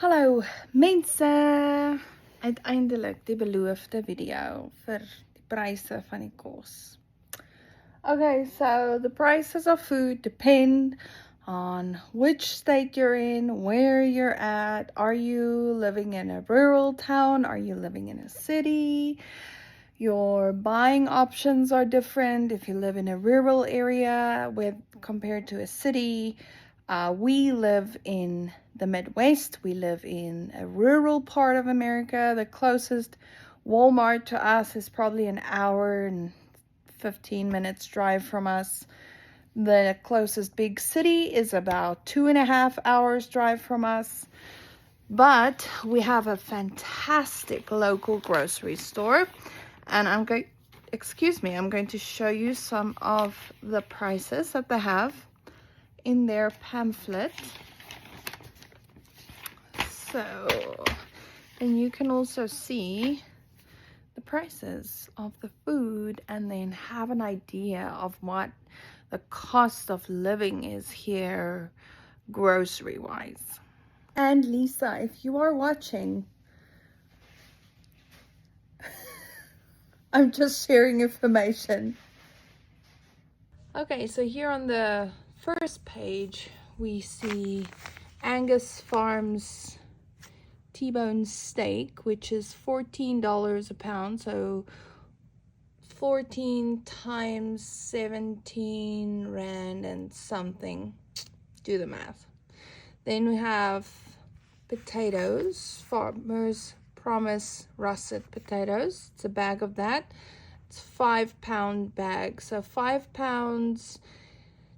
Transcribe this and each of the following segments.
Hallo mense, uiteindelik die beloofde video vir die pryse van die kos. Okay, so the prices of food depend on which state you're in, where you're at. Are you living in a rural town? Are you living in a city? Your buying options are different if you live in a rural area compared to a city. We live in the Midwest. We live in a rural part of America. The closest Walmart to us is probably an hour and 15 minutes drive from us. The closest big city is about 2.5 hours drive from us. But we have a fantastic local grocery store, and I'm going to show you some of the prices that they have in their pamphlet. So, and you can also see the prices of the food and then have an idea of what the cost of living is here grocery wise. And Lisa, if you are watching, I'm just sharing information. Okay, so here on the first page we see Angus Farms T-bone steak, which is $14 a pound, so 14 times 17 rand and something. Do the math. Then we have potatoes, Farmer's Promise russet potatoes. It's a bag of that. It's 5-pound bag, so 5 pounds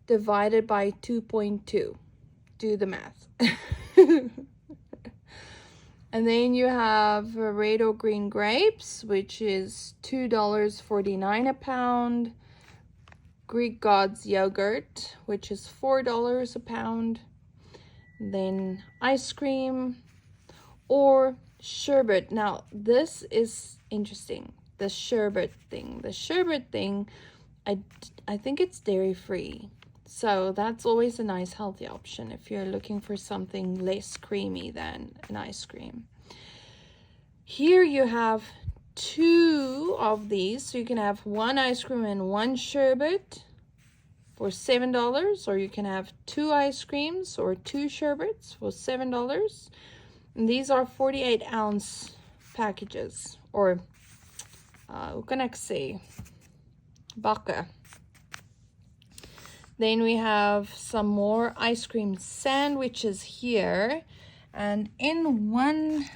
divided by 2.2. Do the math. And then you have red or green grapes, which is $2.49 a pound. Greek God's yogurt, which is $4 a pound. Then ice cream or sherbet. Now this is interesting. The sherbet thing. I think it's dairy free. So that's always a nice healthy option if you're looking for something less creamy than an ice cream. Here you have 2 of these, so you can have 1 ice cream and 1 sherbet for $7, or you can have 2 ice creams or 2 sherbets for $7. And these are 48-ounce packages, or hoe kan ek sê, bakke. Then we have some more ice cream sandwiches here, and in one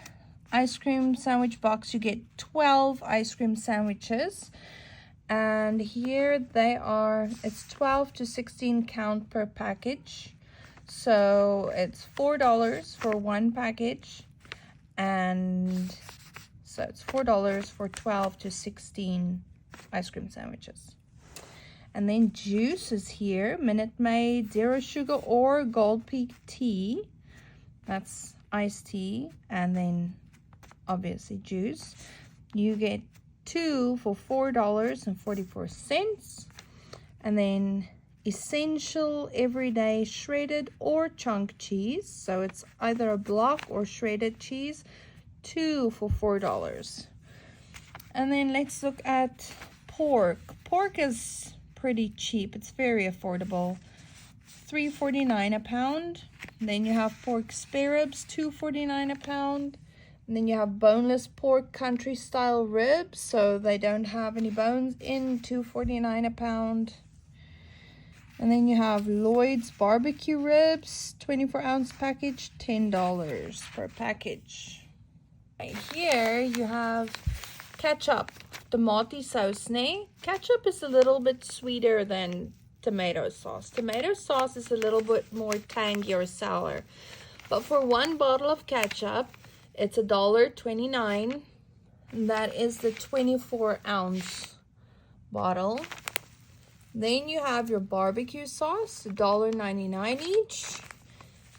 ice cream sandwich box you get 12 ice cream sandwiches, and here they are. It's 12 to 16 count per package, so it's $4 for 1 package, and so it's $4 for 12 to 16 ice cream sandwiches. And then juice is here, Minute Maid, zero sugar or Gold Peak tea. That's iced tea, and then obviously juice. You get 2 for $4.44. And then essential everyday shredded or chunk cheese. So it's either a block or shredded cheese, 2 for $4. And then let's look at pork. Pork is pretty cheap. It's very affordable. $3.49 a pound. Then you have pork spare ribs, $2.49 a pound. And then you have boneless pork country style ribs, so they don't have any bones in, $2.49 a pound. And then you have Lloyd's barbecue ribs, 24-ounce package, $10 per package. Right here you have ketchup, tomato sauce, né? Ketchup is a little bit sweeter than tomato sauce. Tomato sauce is a little bit more tangy or sour. But for 1 bottle of ketchup, it's $1.29. That is the 24-ounce bottle. Then you have your barbecue sauce, $1.99 each.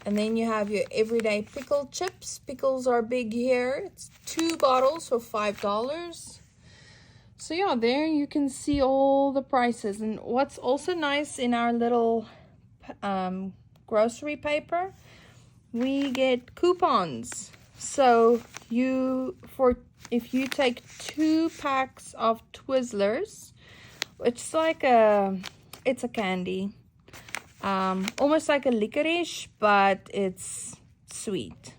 And then you have your everyday pickle chips. Pickles are big here. It's 2 bottles for $5. So yeah, there you can see all the prices. And what's also nice in our little grocery paper, we get coupons. So if you take 2 packs of Twizzlers, it's like it's a candy, almost like a licorice, but it's sweet.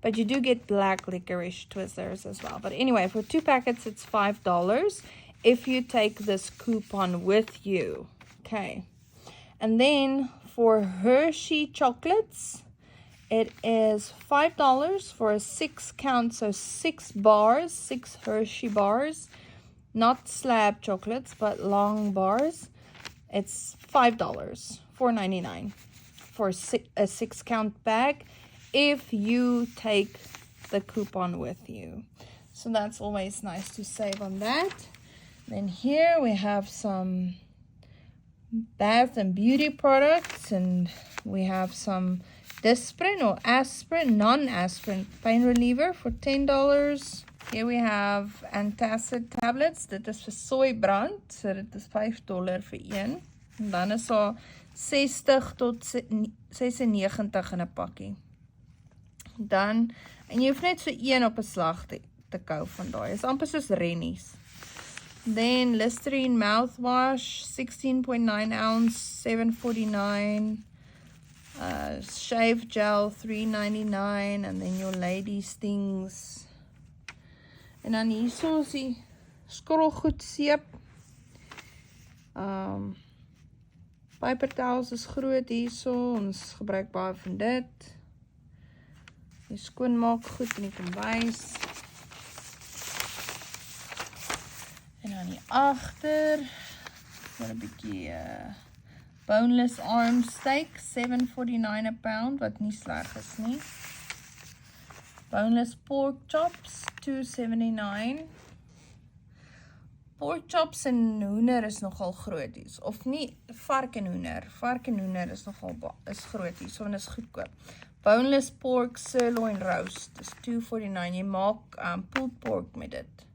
But you do get black licorice Twizzlers as well. But anyway, for 2 packets, it's $5 if you take this coupon with you. Okay. And then for Hershey chocolates, it is $5 for a 6 count, so 6 bars, 6 Hershey bars, not slab chocolates, but long bars. It's $5, $4.99 for a 6 count bag if you take the coupon with you. So that's always nice to save on that. Then here we have some bath and beauty products, and we have some Disprin or aspirin, non-aspirin pain reliever for $10. Here we have antacid tablets. Dit is vir soybrand, so dit is $5 vir een. En dan is daar 60 tot 96 in 'n pakkie. Dan, en jy hoef net so een op 'n slag te kou van daai. Is amper soos rennies. Then Listerine mouthwash, 16.9 ounce, $7.49. Shave gel, $3.99. And then your ladies things. En dan hierso is die skorrelgoed seep. Paper towels is groot hierso. Ons gebruik baie van dit. Die skoonmaak goed in die kombuis. En dan hier agter vir 'n bietjie boneless arm steak, $7.49 a pound, wat nie sleg is nie. Boneless pork chops, $2.79. Pork chops en hoender is nogal groot hier. Of nie, vark en hoender. Vark en hoender is nogal groot hier, so en is goedkoop. Boneless pork sirloin roast is $2.49. Jy maak pulled pork met dit.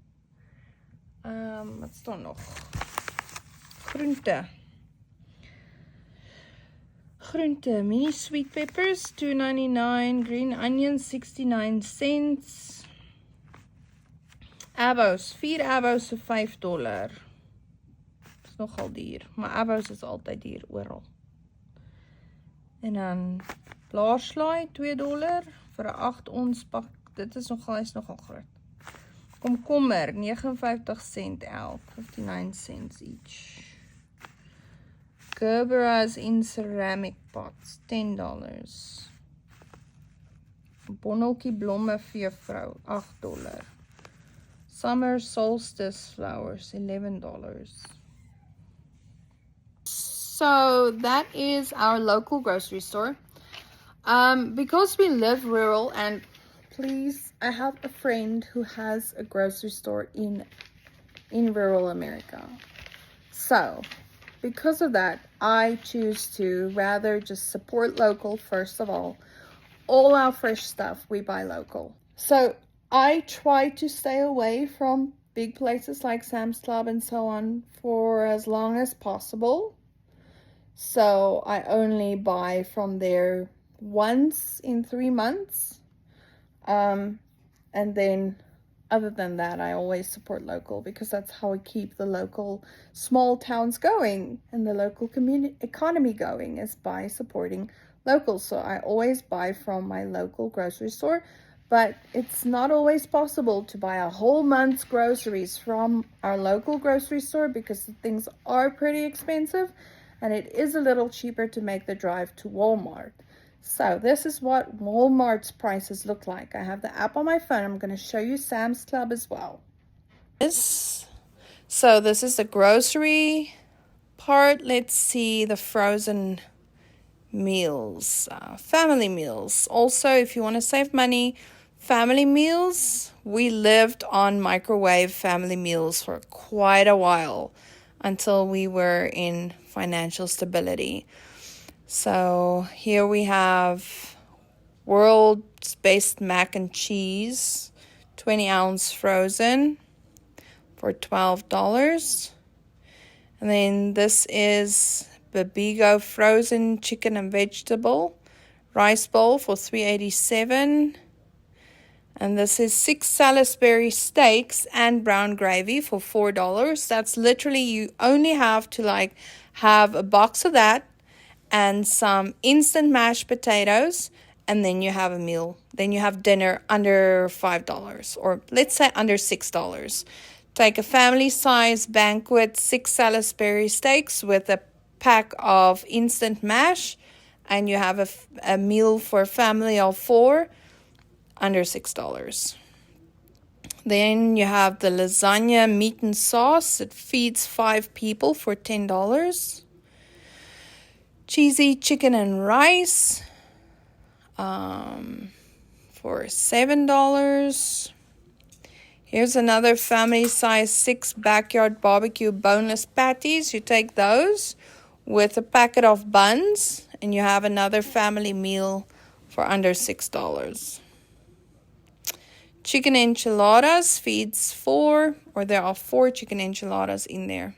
Wat staan nog? Groente, mini sweet peppers, $2.99. Green onions, 69 cents. Avos, 4 avos vir $5. Is nogal duur, maar avos is altyd duur oral. En dan blaarslaai, $2 vir 'n 8 ons pak. Dit is nogal groot. Komkommer, 59 cent elk, 59 cents each. Gerberas in ceramic pots, $10. Bonneltjie blomme vir jou vrou, $8. Summer solstice flowers, $11. So that is our local grocery store. Because we live rural, and please, I have a friend who has a grocery store in rural America. So, because of that, I choose to rather just support local first of all. All our fresh stuff we buy local. So, I try to stay away from big places like Sam's Club and so on for as long as possible. So, I only buy from there once in 3 months. And then other than that, I always support local because that's how we keep the local small towns going and the local community economy going, is by supporting local. So I always buy from my local grocery store, but it's not always possible to buy a whole month's groceries from our local grocery store because the things are pretty expensive and it is a little cheaper to make the drive to Walmart. So this is what Walmart's prices look like. I have the app on my phone. I'm going to show you Sam's Club as well. So this is the grocery part. Let's see the frozen meals, family meals. Also, if you want to save money, family meals. We lived on microwave family meals for quite a while until we were in financial stability. So here we have world's best mac and cheese, 20-ounce frozen for $12. And then this is Babigo frozen chicken and vegetable, rice bowl for $3.87. And this is 6 Salisbury steaks and brown gravy for $4. That's literally, you only have to like have a box of that and some instant mashed potatoes, and then you have a meal. Then you have dinner under $5, or let's say under $6. Take a family size banquet, 6 Salisbury steaks with a pack of instant mash, and you have a meal for a family of 4 under $6. Then you have the lasagna meat and sauce. It feeds 5 people for $10. Cheesy chicken and rice for $7. Here's another family size 6 backyard barbecue boneless patties. You take those with a packet of buns, and you have another family meal for under $6. Chicken enchiladas feeds 4, or there are 4 chicken enchiladas in there.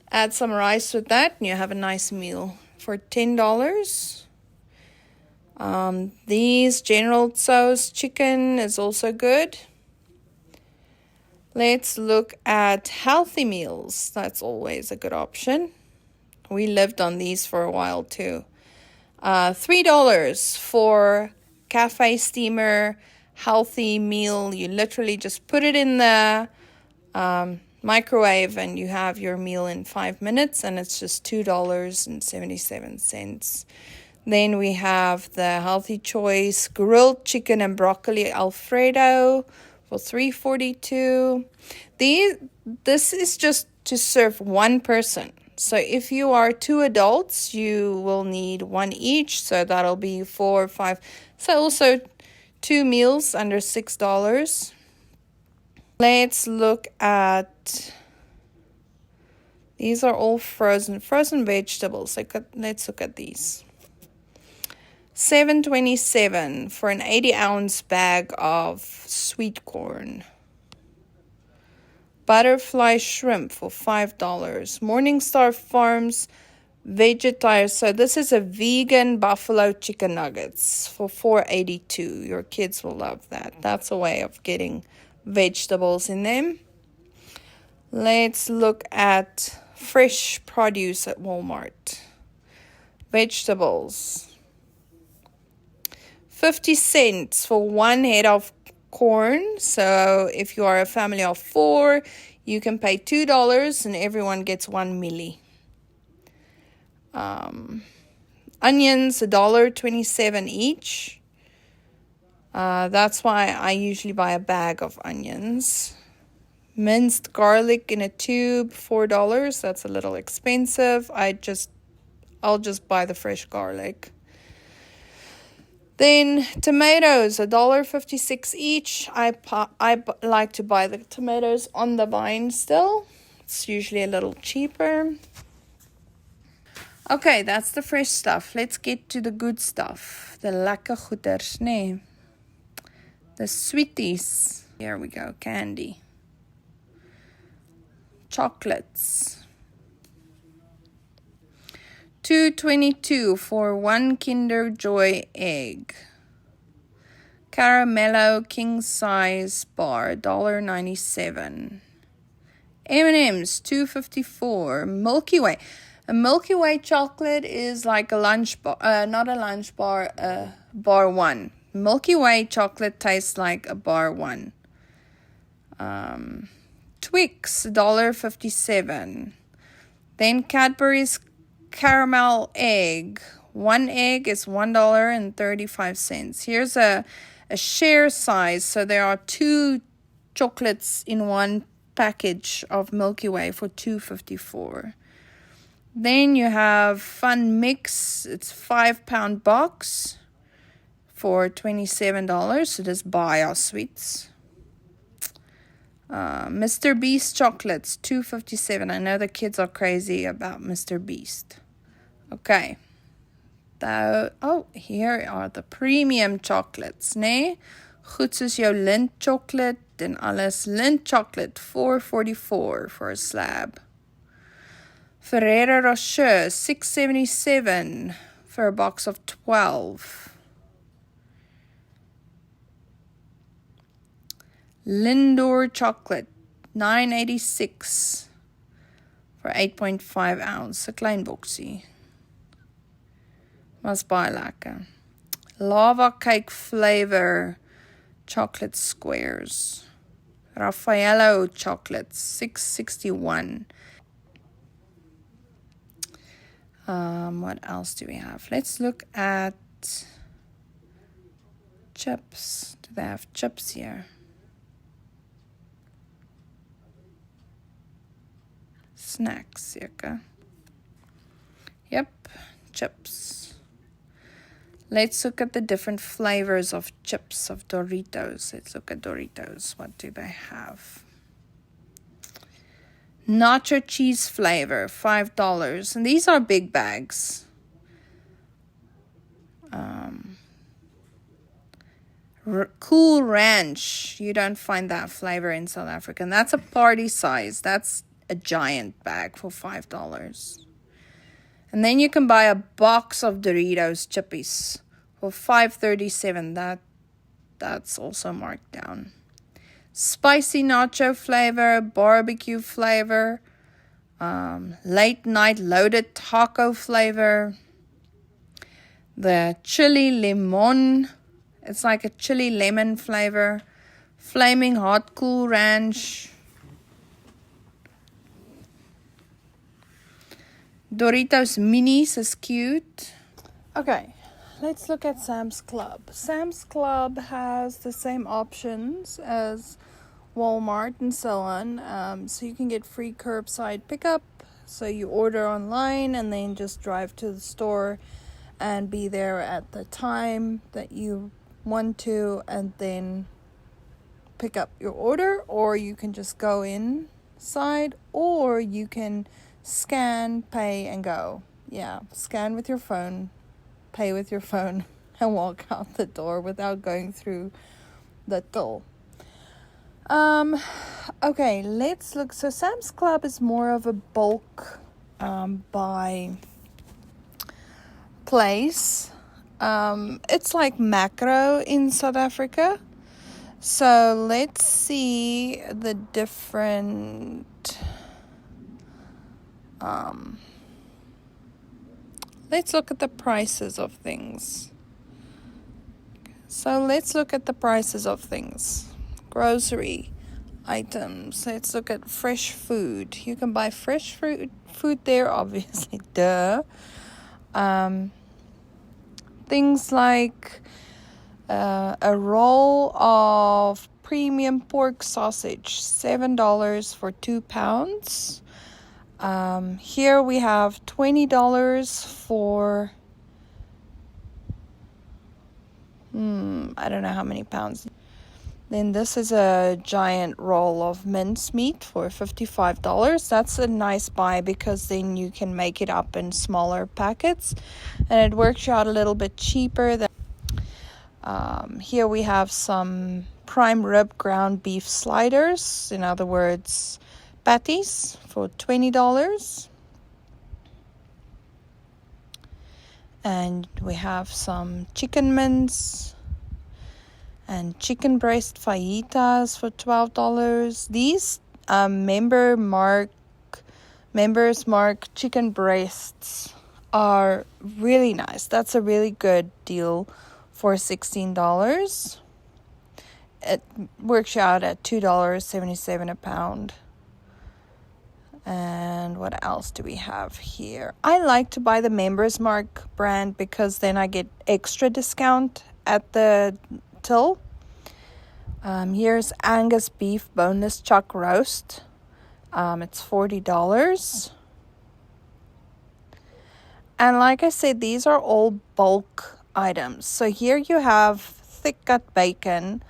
Add some rice with that, and you have a nice meal for $10. These General Tso's chicken is also good. Let's look at healthy meals. That's always a good option. We lived on these for a while too. $3 for cafe steamer healthy meal. You literally just put it in the microwave and you have your meal in 5 minutes, and it's just $2.77. Then we have the healthy choice grilled chicken and broccoli Alfredo for $3.42. This is just to serve one person. So if you are 2 adults, you will need 1 each. So that'll be 4 or 5. So also 2 meals under $6. Let's look at, these are all frozen vegetables. Let's look at these. $7.27 for an 80-ounce bag of sweet corn. Butterfly shrimp for $5. Morningstar Farms Vegetarian. So this is a vegan buffalo chicken nuggets for $4.82. Your kids will love that. That's a way of getting vegetables in them. Let's look at fresh produce at Walmart. Vegetables. 50 cents for 1 head of corn. So if you are a family of 4, you can pay $2 and everyone gets 1 milli. Onions, $1.27 each. That's why I usually buy a bag of onions. Minced garlic in a tube, $4. That's a little expensive. I'll just buy the fresh garlic. Then tomatoes, $1.56 each. I like to buy the tomatoes on the vine still. It's usually a little cheaper. Okay, that's the fresh stuff. Let's get to the good stuff. The lekker goeders, nee. The sweeties. Here we go, candy. Chocolates. $2.22 for 1 Kinder Joy egg. Caramello king size bar, $1.97. M&M's, $2.54. Milky Way. A Milky Way chocolate is like a lunch bar, not a lunch bar, bar 1. Milky Way chocolate tastes like a bar 1. Twix, $1.57. Then Cadbury's caramel egg. 1 egg is $1.35. Here's a share size. So there are 2 chocolates in 1 package of Milky Way for $2.54. Then you have Fun Mix. It's 5-pound box for $27. So just buy our sweets. Mr. Beast chocolates, $2.57. I know the kids are crazy about Mr. Beast. Okay. Here are the premium chocolates, nee? Goed soos jou Lindt chocolate en alles. Lindt chocolate, $4.44 for a slab. Ferrero Rocher, $6.77 for a box of 12. Lindor chocolate, $9.86 for 8.5 ounce. 'n klein boksie. Was baie lekker. Lava cake flavor chocolate squares. Raffaello chocolate, $6.61. What else do we have? Let's look at chips. Do they have chips here? Snacks, circa. Yep, chips. Let's look at the different flavors of chips, of Doritos. Let's look at Doritos. What do they have? Nacho cheese flavor, $5. And these are big bags. Cool Ranch. You don't find that flavor in South Africa. And that's a party size. That's a giant bag for $5. And then you can buy a box of Doritos Chippies for $5.37. That's also marked down. Spicy nacho flavor, barbecue flavor, late night loaded taco flavor, the chili limon, it's like a chili lemon flavor, flaming hot Cool Ranch, Doritos Minis is cute. Okay, let's look at Sam's Club. Sam's Club has the same options as Walmart and so on. So you can get free curbside pickup. So you order online and then just drive to the store and be there at the time that you want to and then pick up your order. Or you can just go inside, or you can scan, pay, and go. Yeah, scan with your phone, pay with your phone, and walk out the door without going through the till. Okay, let's look. So Sam's Club is more of a bulk buy place. It's like Macro in South Africa. So let's see the different let's look at the prices of things. So let's look at the prices of things. Grocery items. Let's look at fresh food. You can buy fresh food there, obviously. Duh. Things like a roll of premium pork sausage, $7 for 2 pounds. Here we have $20 for I don't know how many pounds. Then this is a giant roll of mincemeat for $55. That's a nice buy because then you can make it up in smaller packets and it works out a little bit cheaper than here we have some prime rib ground beef sliders, in other words patties, for $20. And we have some chicken mince and chicken breast fajitas for $12. These Members Mark chicken breasts are really nice. That's a really good deal for $16. It works out at $2.77 a pound. And what else do we have here? I like to buy the Members Mark brand because then I get extra discount at the till. Here's Angus beef boneless chuck roast. It's $40. And like I said, these are all bulk items. So here you have thick cut bacon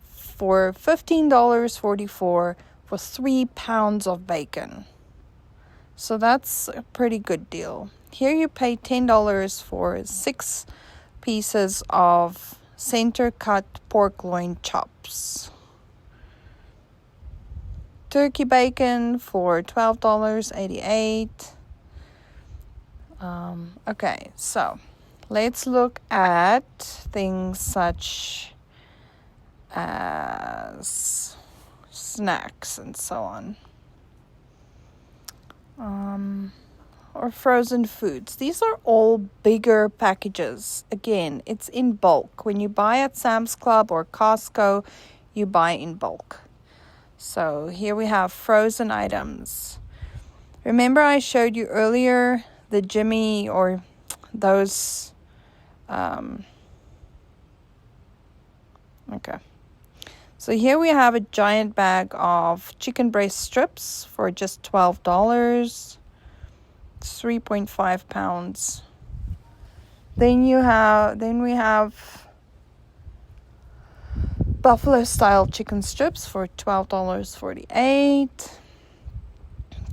for $15.44 for 3 pounds of bacon. So that's a pretty good deal. Here you pay $10 for 6 pieces of center cut pork loin chops. Turkey bacon for $12.88. Okay, so let's look at things such as snacks and so on. Or frozen foods. These are all bigger packages. Again, it's in bulk. When you buy at Sam's Club or Costco, you buy in bulk. So here we have frozen items. Remember I showed you earlier the Jimmy or those okay. So here we have a giant bag of chicken breast strips for just $12. It's 3.5 pounds. Then we have buffalo style chicken strips for $12.48.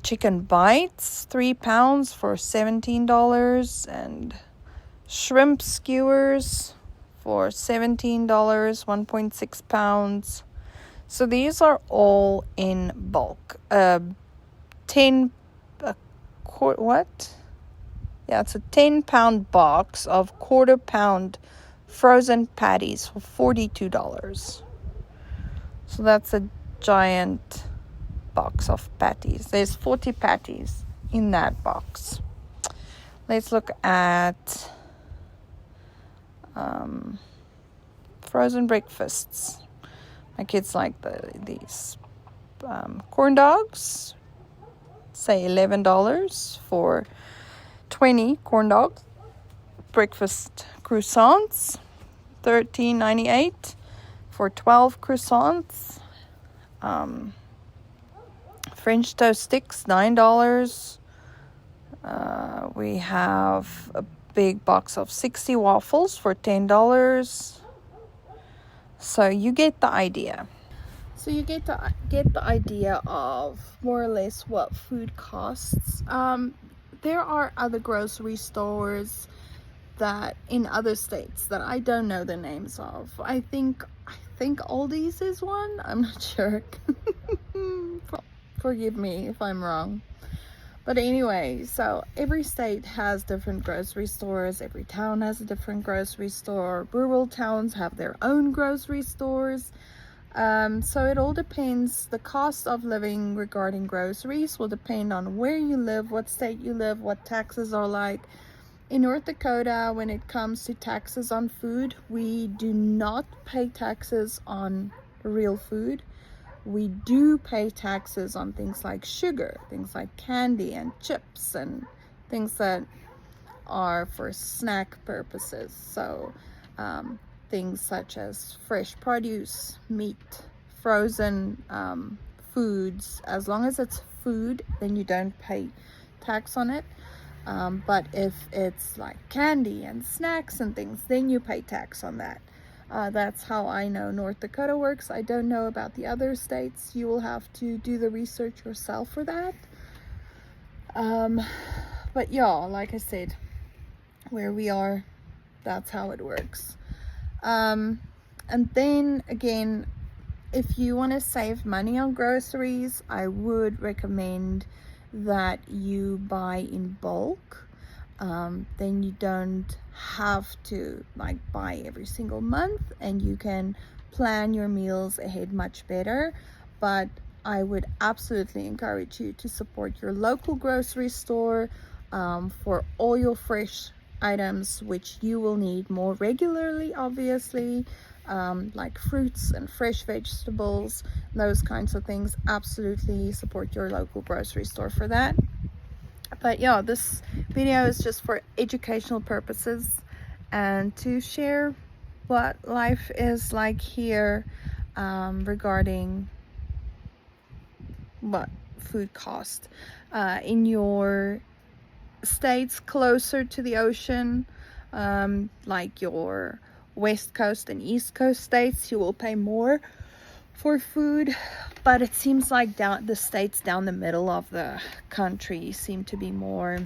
Chicken bites, 3 pounds for $17, and shrimp skewers for $17, 1.6 pounds. So these are all in bulk. It's a 10-pound box of quarter-pound frozen patties for $42. So that's a giant box of patties. There's 40 patties in that box. Let's look at frozen breakfasts. My kids like these corn dogs. Say $11 for 20 corn dogs. Breakfast croissants, $13.98 for 12 croissants. French toast sticks, $9. We have a big box of 60 waffles for $10. So you get the idea. So you get the idea of more or less what food costs. There are other grocery stores that in other states that I don't know the names of. I think Aldi's is one. I'm not sure. Forgive me if I'm wrong. But anyway, so every state has different grocery stores. Every town has a different grocery store. Rural towns have their own grocery stores. So it all depends. The cost of living regarding groceries will depend on where you live, what state you live, what taxes are like. In North Dakota, when it comes to taxes on food, we do not pay taxes on real food. We do pay taxes on things like sugar, things like candy and chips and things that are for snack purposes. So things such as fresh produce, meat, frozen foods. As long as it's food, then you don't pay tax on it. But if it's like candy and snacks and things, then you pay tax on that. That's how I know North Dakota works. I don't know about the other states. You will have to do the research yourself for that. But yeah, like I said, where we are, that's how it works. And then again, if you want to save money on groceries, I would recommend that you buy in bulk. Then you don't have to like buy every single month, and you can plan your meals ahead much better. But I would absolutely encourage you to support your local grocery store for all your fresh items, which you will need more regularly, obviously, like fruits and fresh vegetables, those kinds of things. Absolutely support your local grocery store for that. But yeah, this video is just for educational purposes and to share what life is like here regarding what food cost in your states closer to the ocean, like your West Coast and East Coast states. You will pay more for food, but it seems like the states down the middle of the country seem to be more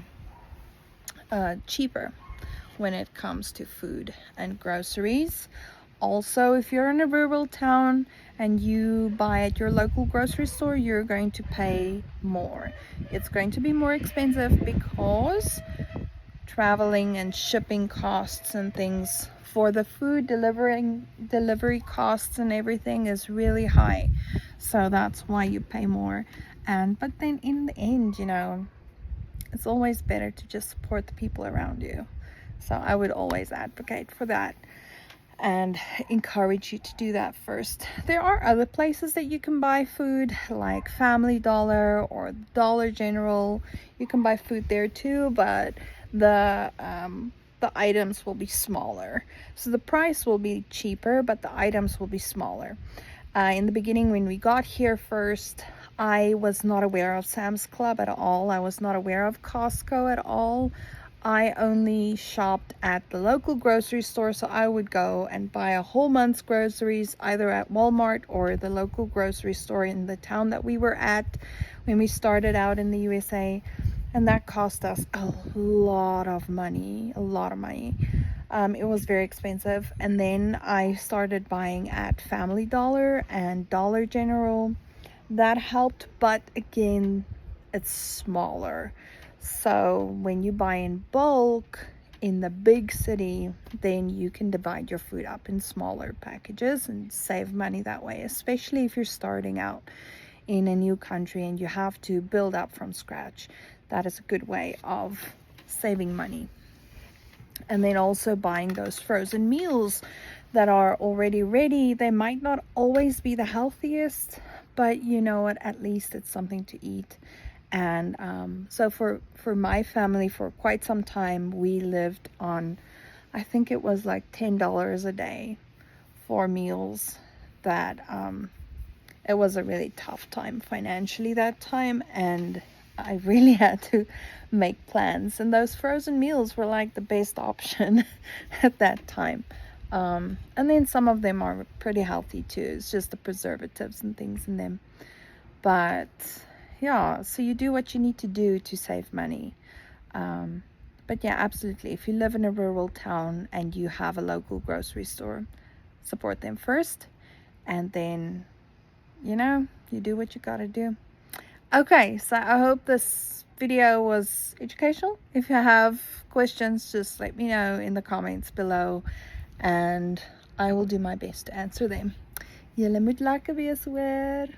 cheaper when it comes to food and groceries. Also, if you're in a rural town and you buy at your local grocery store, you're going to pay more. It's going to be more expensive because traveling and shipping costs and things for the food. Delivery costs and everything is really high, so that's why you pay more. But then in the end, you know, it's always better to just support the people around you. So I would always advocate for that and encourage you to do that first. There are other places that you can buy food, like Family Dollar or Dollar General. You can buy food there too, but the items will be smaller. So the price will be cheaper, but the items will be smaller. In the beginning, when we got here first, I was not aware of Sam's Club at all. I was not aware of Costco at all. I only shopped at the local grocery store, so I would go and buy a whole month's groceries either at Walmart or the local grocery store in the town that we were at when we started out in the USA. And that cost us a lot of money, it was very expensive. And then I started buying at Family Dollar and Dollar General. That helped, but again, it's smaller. So when you buy in bulk in the big city, then you can divide your food up in smaller packages and save money that way, especially if you're starting out in a new country and you have to build up from scratch. That is a good way of saving money. And then also buying those frozen meals that are already ready. They might not always be the healthiest, but you know what, at least it's something to eat. And so for my family, for quite some time, we lived on, I think it was like $10 a day for meals. That it was a really tough time financially that time, and I really had to make plans, and those frozen meals were like the best option at that time. And then some of them are pretty healthy too. It's just the preservatives and things in them. But yeah, so you do what you need to do to save money. But yeah, absolutely. If you live in a rural town and you have a local grocery store, support them first, and then, you know, you do what you gotta do. Okay, so I hope this video was educational. If you have questions, just let me know in the comments below, and I will do my best to answer them. Julle moet lekker wees hoor.